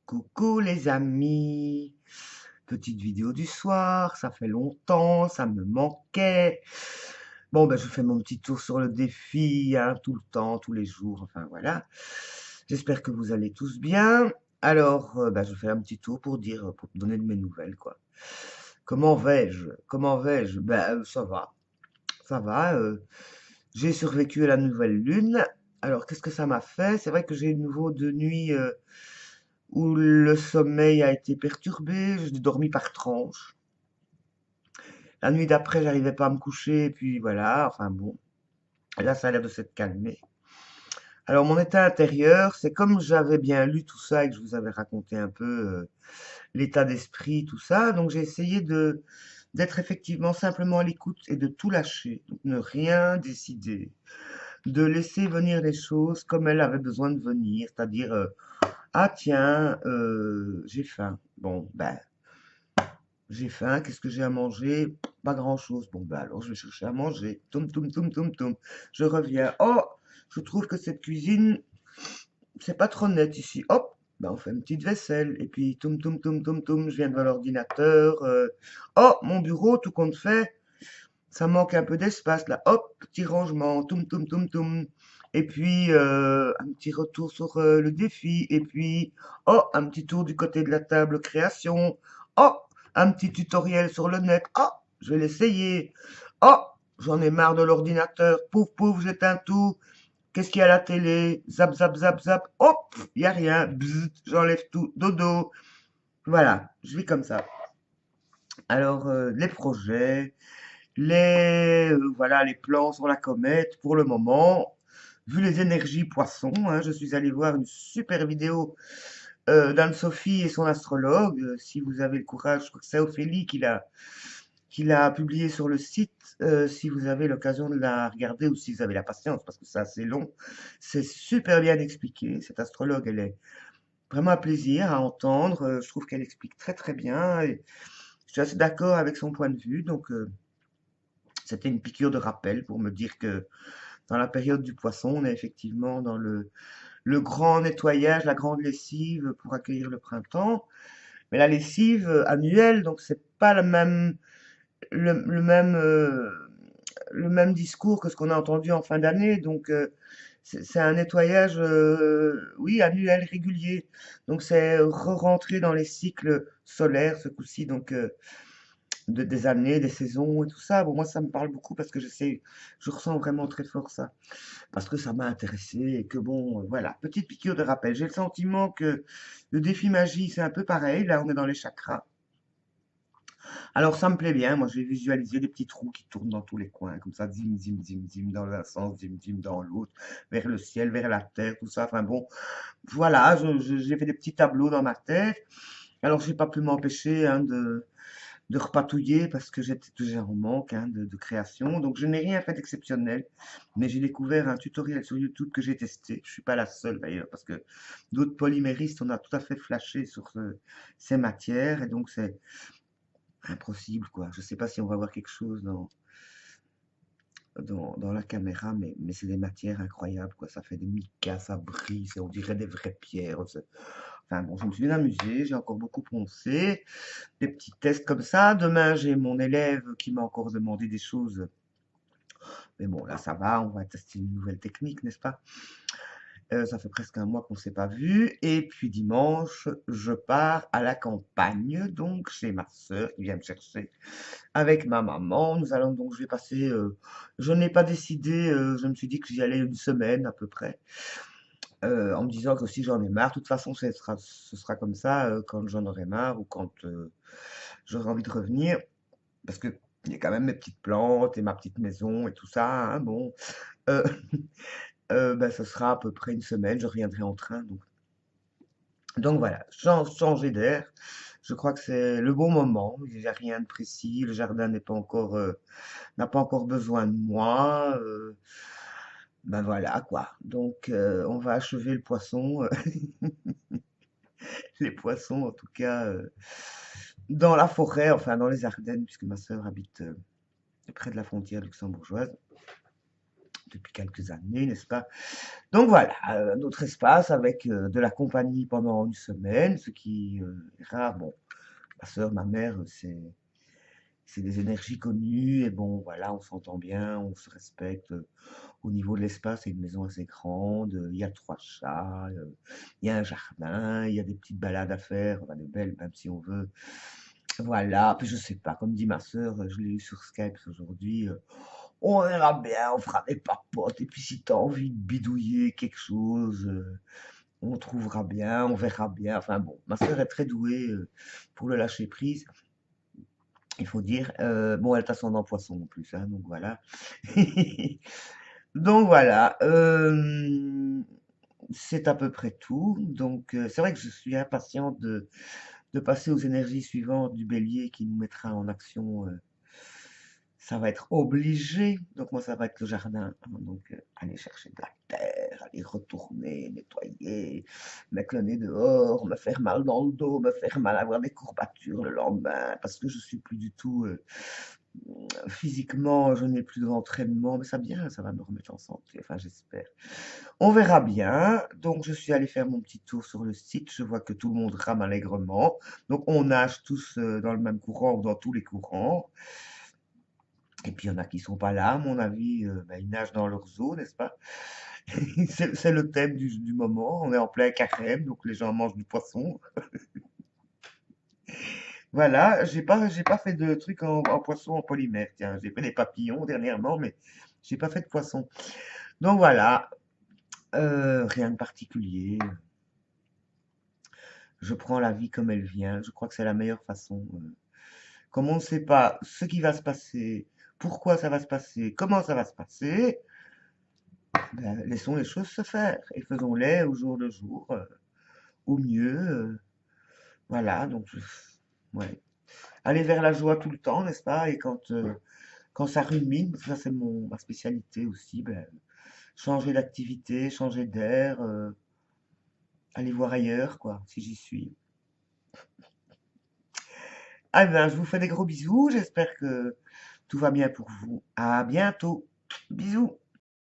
Coucou les amis, petite vidéo du soir, ça fait longtemps, ça me manquait. Bon, ben je fais mon petit tour sur le défi, hein, tout le temps, tous les jours, enfin voilà. J'espère que vous allez tous bien. Alors, ben, je fais un petit tour pour dire, pour donner de mes nouvelles, quoi. Comment vais-je? Comment vais-je? Ben, ça va, ça va. J'ai survécu à la nouvelle lune. Alors, qu'est-ce que ça m'a fait? C'est vrai que j'ai eu de nouveau de nuit où le sommeil a été perturbé, j'ai dormi par tranches. La nuit d'après, j'arrivais pas à me coucher, et puis voilà, enfin bon. Et là, ça a l'air de s'être calmé. Alors, mon état intérieur, c'est comme j'avais bien lu tout ça et que je vous avais raconté un peu l'état d'esprit, tout ça. Donc, j'ai essayé d'être effectivement simplement à l'écoute et de tout lâcher. Donc, ne rien décider. De laisser venir les choses comme elles avaient besoin de venir. C'est-à-dire, ah tiens, j'ai faim. Bon, ben, j'ai faim, qu'est-ce que j'ai à manger? Pas grand-chose. Bon, bah alors je vais chercher à manger. Toum, toum, toum, toum, toum. Je reviens. Oh, je trouve que cette cuisine, c'est pas trop net ici. Hop, bah on fait une petite vaisselle. Et puis, toum, toum, toum, toum, toum, je viens devant l'ordinateur. Oh, mon bureau, tout compte fait, ça manque un peu d'espace là. Hop, petit rangement. Toum, toum, toum, toum. Et puis, un petit retour sur le défi. Et puis, oh, un petit tour du côté de la table création. Oh, un petit tutoriel sur le net. Oh, je vais l'essayer. Oh, j'en ai marre de l'ordinateur. Pouf, pouf, j'éteins tout. Qu'est-ce qu'il y a à la télé? Zap, zap, zap, zap. Hop, il n'y a rien. Bzz, j'enlève tout. Dodo. Voilà, je vis comme ça. Alors, les projets, voilà, les plans sur la comète, pour le moment, vu les énergies poissons, hein, je suis allé voir une super vidéo d'Anne-Sophie et son astrologue. Si vous avez le courage, je crois que c'est Ophélie qui l'a publié sur le site. Si vous avez l'occasion de la regarder ou si vous avez la patience, parce que c'est assez long, c'est super bien expliqué. Cette astrologue, elle est vraiment un plaisir à entendre. Je trouve qu'elle explique très très bien et je suis assez d'accord avec son point de vue. Donc, c'était une piqûre de rappel pour me dire que dans la période du poisson, on est effectivement dans le grand nettoyage, la grande lessive pour accueillir le printemps. Mais la lessive annuelle, donc c'est pas le même discours que ce qu'on a entendu en fin d'année. Donc c'est un nettoyage, oui, annuel, régulier. Donc c'est re-rentrer dans les cycles solaires ce coup-ci. Donc des années, des saisons et tout ça. Bon, moi, ça me parle beaucoup parce que je ressens vraiment très fort ça. Parce que ça m'a intéressé et que bon, voilà, petite piqûre de rappel. J'ai le sentiment que le défi magie, c'est un peu pareil. Là, on est dans les chakras. Alors, ça me plaît bien. Moi, j'ai visualisé des petits trous qui tournent dans tous les coins, comme ça, zim, zim, zim, zim, dans un sens, zim, zim, dans l'autre, vers le ciel, vers la terre, tout ça. Enfin bon, voilà, j'ai fait des petits tableaux dans ma tête. Alors, j'ai pas pu m'empêcher hein, de repatouiller parce que j'étais toujours en manque hein, de création. Donc, je n'ai rien fait d'exceptionnel, mais j'ai découvert un tutoriel sur YouTube que j'ai testé. Je suis pas la seule d'ailleurs, parce que d'autres polyméristes, on a tout à fait flashé sur ces matières, et donc c'est impossible, quoi. Je sais pas si on va voir quelque chose dans la caméra, mais c'est des matières incroyables, quoi. Ça fait des micas, ça brille, on dirait des vraies pierres. Enfin bon, je me suis bien amusée, j'ai encore beaucoup poncé, des petits tests comme ça. Demain, j'ai mon élève qui m'a encore demandé des choses. Mais bon, là, ça va, on va tester une nouvelle technique, n'est-ce pas? Ça fait presque un mois qu'on ne s'est pas vu. Et puis dimanche, je pars à la campagne, donc chez ma sœur qui vient me chercher avec ma maman. Nous allons donc, je vais passer, je n'ai pas décidé, je me suis dit que j'y allais une semaine à peu près, en me disant que si j'en ai marre, de toute façon, ce sera comme ça quand j'en aurai marre ou quand j'aurai envie de revenir, parce que il y a quand même mes petites plantes et ma petite maison et tout ça, hein, bon. Euh, bah, ce sera à peu près une semaine, je reviendrai en train. Donc voilà, changer d'air. Je crois que c'est le bon moment. Il n'y a rien de précis. Le jardin n'a pas encore besoin de moi. Ben voilà quoi. Donc on va achever le poisson, les poissons en tout cas, dans la forêt, enfin dans les Ardennes, puisque ma sœur habite près de la frontière luxembourgeoise. depuis quelques années, n'est-ce pas? Donc voilà, notre espace avec de la compagnie pendant une semaine, ce qui est rare. Bon, ma sœur, ma mère, c'est des énergies connues et bon, voilà, on s'entend bien, on se respecte. Au niveau de l'espace, c'est une maison assez grande, il y a 3 chats, il y a un jardin, il y a des petites balades à faire, enfin des belles, même si on veut. Voilà, puis je sais pas, comme dit ma sœur, je l'ai eu sur Skype aujourd'hui, on verra bien, on fera des papotes, et puis si tu as envie de bidouiller quelque chose, on trouvera bien, on verra bien. Enfin bon, ma sœur est très douée pour le lâcher prise, il faut dire. Bon, elle est ascendant poisson en plus, hein, donc voilà. Donc voilà, c'est à peu près tout. Donc c'est vrai que je suis impatient de passer aux énergies suivantes du bélier qui nous mettra en action. Ça va être obligé. Donc moi, ça va être le jardin, hein. Donc aller chercher de la terre, aller retourner, nettoyer, mettre le nez dehors, me faire mal dans le dos, me faire mal, avoir des courbatures le lendemain, parce que je suis plus du tout physiquement, je n'ai plus d'entraînement, mais ça bien, ça va me remettre en santé. Enfin, j'espère. On verra bien. Donc, je suis allé faire mon petit tour sur le site. Je vois que tout le monde rame allègrement. Donc, on nage tous dans le même courant ou dans tous les courants. Et puis, il y en a qui sont pas là, à mon avis, ben, ils nagent dans leur eau, n'est-ce pas? C'est le thème du moment. On est en plein carême, donc les gens mangent du poisson. Voilà, j'ai pas fait de trucs en poisson en polymère. Tiens, j'ai fait des papillons dernièrement, mais j'ai pas fait de poisson. Donc voilà, rien de particulier. Je prends la vie comme elle vient. Je crois que c'est la meilleure façon. Comme on ne sait pas ce qui va se passer, pourquoi ça va se passer, comment ça va se passer, ben, laissons les choses se faire et faisons-les au jour le jour, au mieux. Voilà, donc ouais. Aller vers la joie tout le temps, n'est-ce pas? Et quand ça rumine, parce que ça c'est ma spécialité aussi, ben, changer d'activité, changer d'air, aller voir ailleurs, quoi, si j'y suis. Ah ben, je vous fais des gros bisous, j'espère que tout va bien pour vous. À bientôt. Bisous.